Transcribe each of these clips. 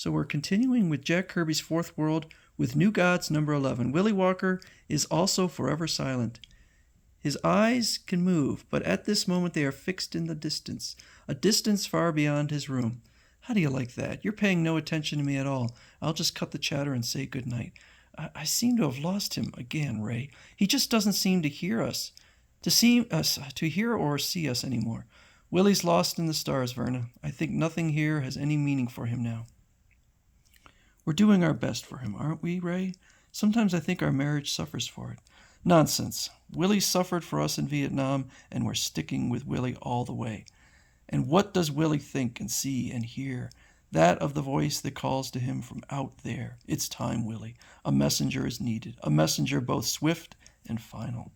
So we're continuing with Jack Kirby's Fourth World with New Gods number 11. Willie Walker is also forever silent. His eyes can move, but at this moment they are fixed in the distance, a distance far beyond his room. How do you like that? You're paying no attention to me at all. I'll just cut the chatter and say good night. I seem to have lost him again, Ray. He just doesn't seem to hear us, to hear or see us anymore. Willie's lost in the stars, Verna. I think nothing here has any meaning for him now. We're doing our best for him, aren't we, Ray? Sometimes I think our marriage suffers for it. Nonsense. Willie suffered for us in Vietnam, and we're sticking with Willie all the way. And what does Willie think and see and hear? That of the voice that calls to him from out there. It's time, Willie. A messenger is needed, a messenger both swift and final.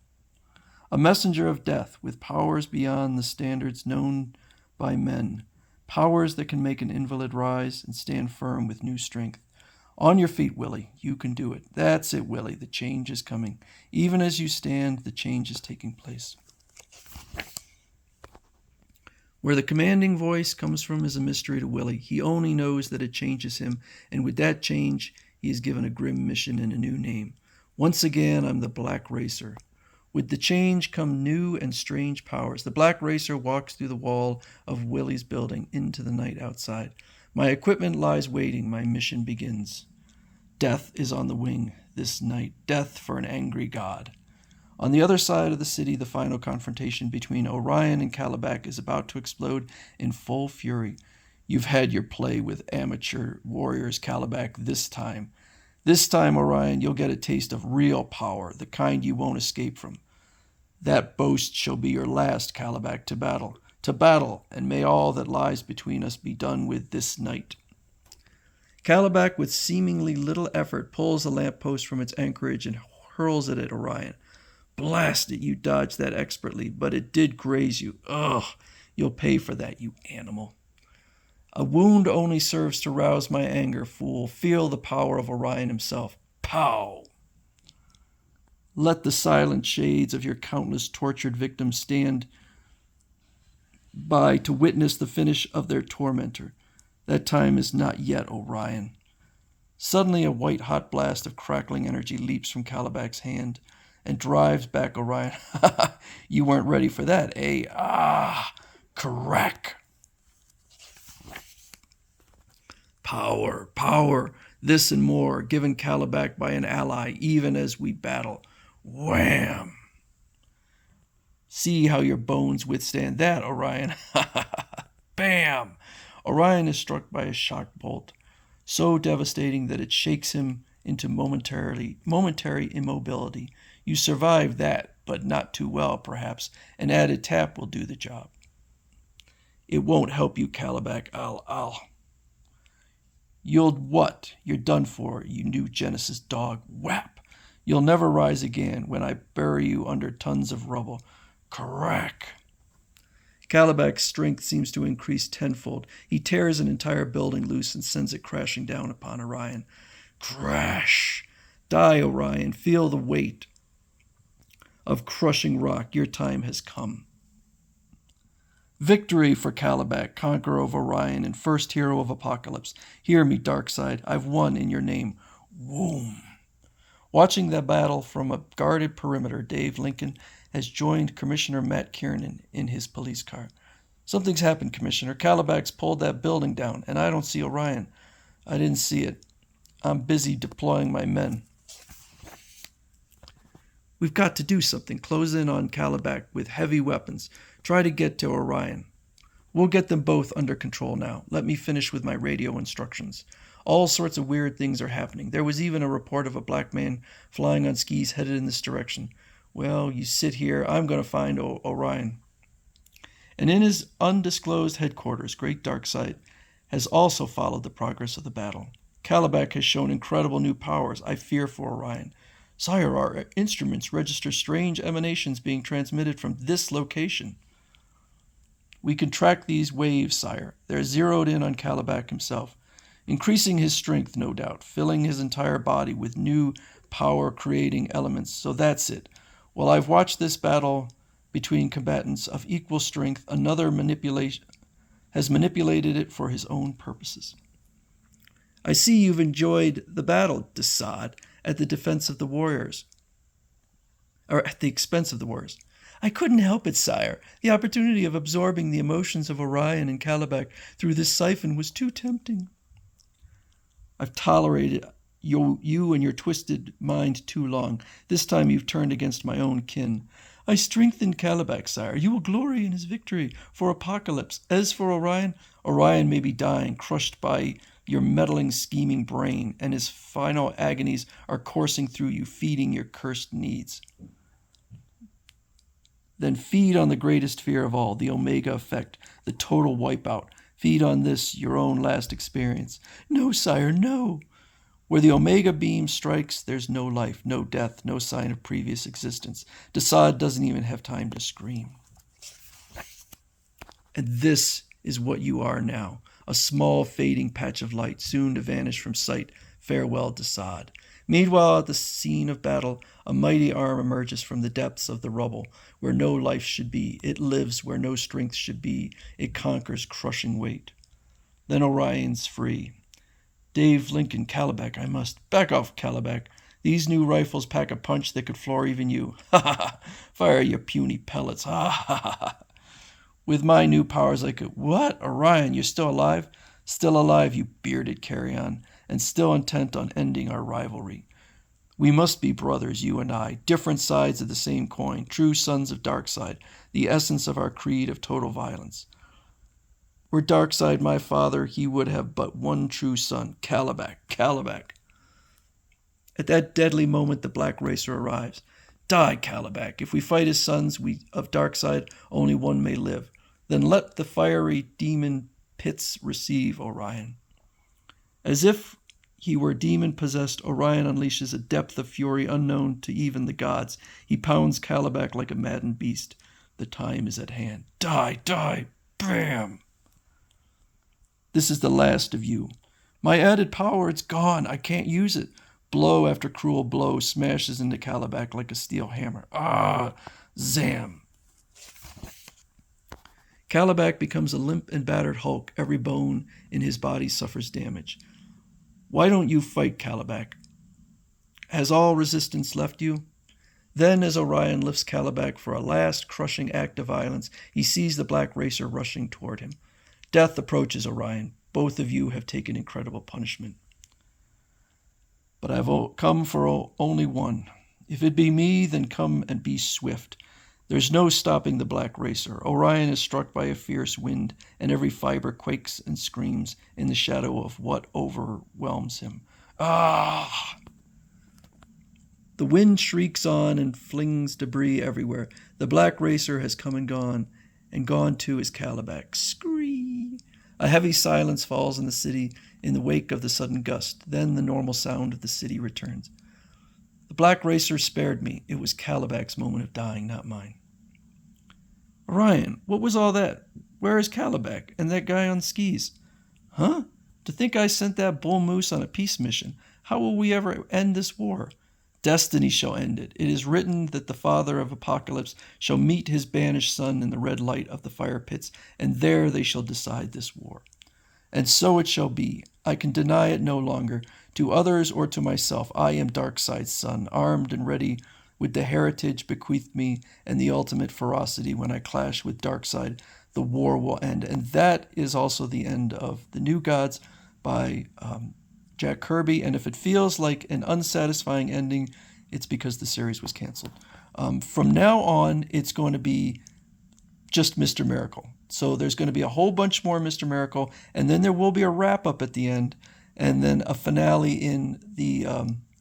A messenger of death with powers beyond the standards known by men, powers that can make an invalid rise and stand firm with new strength. On your feet, Willie. You can do it. That's it, Willie. The change is coming. Even as you stand, the change is taking place. Where the commanding voice comes from is a mystery to Willie. He only knows that it changes him, and with that change, he is given a grim mission and a new name. Once again, I'm the Black Racer. With the change come new and strange powers. The Black Racer walks through the wall of Willie's building into the night outside. My equipment lies waiting. My mission begins. Death is on the wing this night. Death for an angry god. On the other side of the city, the final confrontation between Orion and Calabac is about to explode in full fury. You've had your play with amateur warriors, Calabac, this time. This time, Orion, you'll get a taste of real power, the kind you won't escape from. That boast shall be your last, Calabac, to battle. To battle, and may all that lies between us be done with this night. Calabac, with seemingly little effort, pulls the lamppost from its anchorage and hurls it at Orion. Blast it, you dodged that expertly, but it did graze you. Ugh, you'll pay for that, you animal. A wound only serves to rouse my anger, fool. Feel the power of Orion himself. Pow! Let the silent shades of your countless tortured victims stand by to witness the finish of their tormentor. That time is not yet, Orion. Suddenly a white-hot blast of crackling energy leaps from Calabac's hand and drives back Orion. You weren't ready for that, eh? Ah! Crack! Power, power, this and more, given Calabac by an ally, even as we battle. Wham! See how your bones withstand that, Orion. Bam! Orion is struck by a shock bolt, so devastating that it shakes him into momentary immobility. You survive that, but not too well, perhaps. An added tap will do the job. It won't help you, Calabac. You'll what? You're done for, you new Genesis dog. Whap! You'll never rise again when I bury you under tons of rubble. Crack! Calabac's strength seems to increase tenfold. He tears an entire building loose and sends it crashing down upon Orion. Crash! Die, Orion. Feel the weight of crushing rock. Your time has come. Victory for Calabac, conqueror of Orion and first hero of Apocalypse. Hear me, Darkseid. I've won in your name. Whoom. Watching the battle from a guarded perimeter, Dave Lincoln has joined Commissioner Matt Kiernan in his police car. Something's happened, Commissioner. Calabac's pulled that building down, and I don't see Orion. I didn't see it. I'm busy deploying my men. We've got to do something. Close in on Calabac with heavy weapons. Try to get to Orion. We'll get them both under control now. Let me finish with my radio instructions. All sorts of weird things are happening. There was even a report of a black man flying on skis headed in this direction. Well, you sit here. I'm going to find Orion. And in his undisclosed headquarters, Great Darkseid has also followed the progress of the battle. Calabac has shown incredible new powers. I fear for Orion. Sire, our instruments register strange emanations being transmitted from this location. We can track these waves, sire. They're zeroed in on Calabac himself, increasing his strength, no doubt, filling his entire body with new power-creating elements. So that's it. While I've watched this battle between combatants of equal strength, another has manipulated it for his own purposes. I see you've enjoyed the battle, Desaad, at the defense of the warriors, or at the expense of the warriors. I couldn't help it, sire. The opportunity of absorbing the emotions of Orion and Kalibak through this siphon was too tempting. I've tolerated you and your twisted mind too long. This time you've turned against my own kin. I strengthened Kalibak, sire. You will glory in his victory for Apocalypse. As for Orion, Orion may be dying, crushed by your meddling, scheming brain, and his final agonies are coursing through you, feeding your cursed needs. Then feed on the greatest fear of all, the Omega effect, the total wipeout. Feed on this, your own last experience. No, sire, no. Where the Omega beam strikes, there's no life, no death, no sign of previous existence. Desaad doesn't even have time to scream. And this is what you are now, a small fading patch of light, soon to vanish from sight. Farewell, Desaad. Meanwhile, at the scene of battle, a mighty arm emerges from the depths of the rubble, where no life should be. It lives where no strength should be. It conquers crushing weight. Then Orion's free. Dave, Lincoln, Kalibak, I must. Back off, Kalibak. These new rifles pack a punch that could floor even you. Ha ha ha. Fire your puny pellets. Ha ha ha ha. With my new powers I could... What? Orion, you're still alive? Still alive, you bearded carrion, and still intent on ending our rivalry. We must be brothers, you and I, different sides of the same coin, true sons of Darkseid, the essence of our creed of total violence. Were Darkseid my father, he would have but one true son, Kalibak, Kalibak. At that deadly moment, the Black Racer arrives. Die, Kalibak. If we fight as sons of Darkseid, only one may live. Then let the fiery demon pits receive Orion. As if he were demon-possessed, Orion unleashes a depth of fury unknown to even the gods. He pounds Kalibak like a maddened beast. The time is at hand. Die, die, bam! This is the last of you. My added power, it's gone. I can't use it. Blow after cruel blow smashes into Kalibak like a steel hammer. Ah, zam! Kalibak becomes a limp and battered hulk. Every bone in his body suffers damage. Why don't you fight, Kalibak? Has all resistance left you? Then, as Orion lifts Kalibak for a last crushing act of violence, he sees the Black Racer rushing toward him. Death approaches Orion. Both of you have taken incredible punishment. But I've come for only one. If it be me, then come and be swift. There's no stopping the Black Racer. Orion is struck by a fierce wind, and every fiber quakes and screams in the shadow of what overwhelms him. Ah! The wind shrieks on and flings debris everywhere. The Black Racer has come and gone too is Kalibak. Scree! A heavy silence falls in the city in the wake of the sudden gust. Then the normal sound of the city returns. The Black Racer spared me. It was Kalibak's moment of dying, not mine. Orion, what was all that? Where is Kalibak and that guy on skis? Huh? To think I sent that bull moose on a peace mission. How will we ever end this war? Destiny shall end it. It is written that the father of Apocalypse shall meet his banished son in the red light of the fire pits, and there they shall decide this war. And so it shall be. I can deny it no longer. To others or to myself, I am Darkseid's son, armed and ready with the heritage bequeathed me and the ultimate ferocity. When I clash with Darkseid, the war will end. And that is also the end of The New Gods by Jack Kirby. And if it feels like an unsatisfying ending, it's because the series was canceled. From now on, it's going to be just Mr. Miracle. So there's going to be a whole bunch more Mr. Miracle, and then there will be a wrap-up at the end, and then a finale in the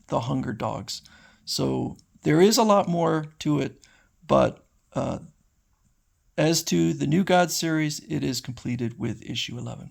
Hunger Dogs. So there is a lot more to it, but as to the New Gods series, it is completed with issue 11.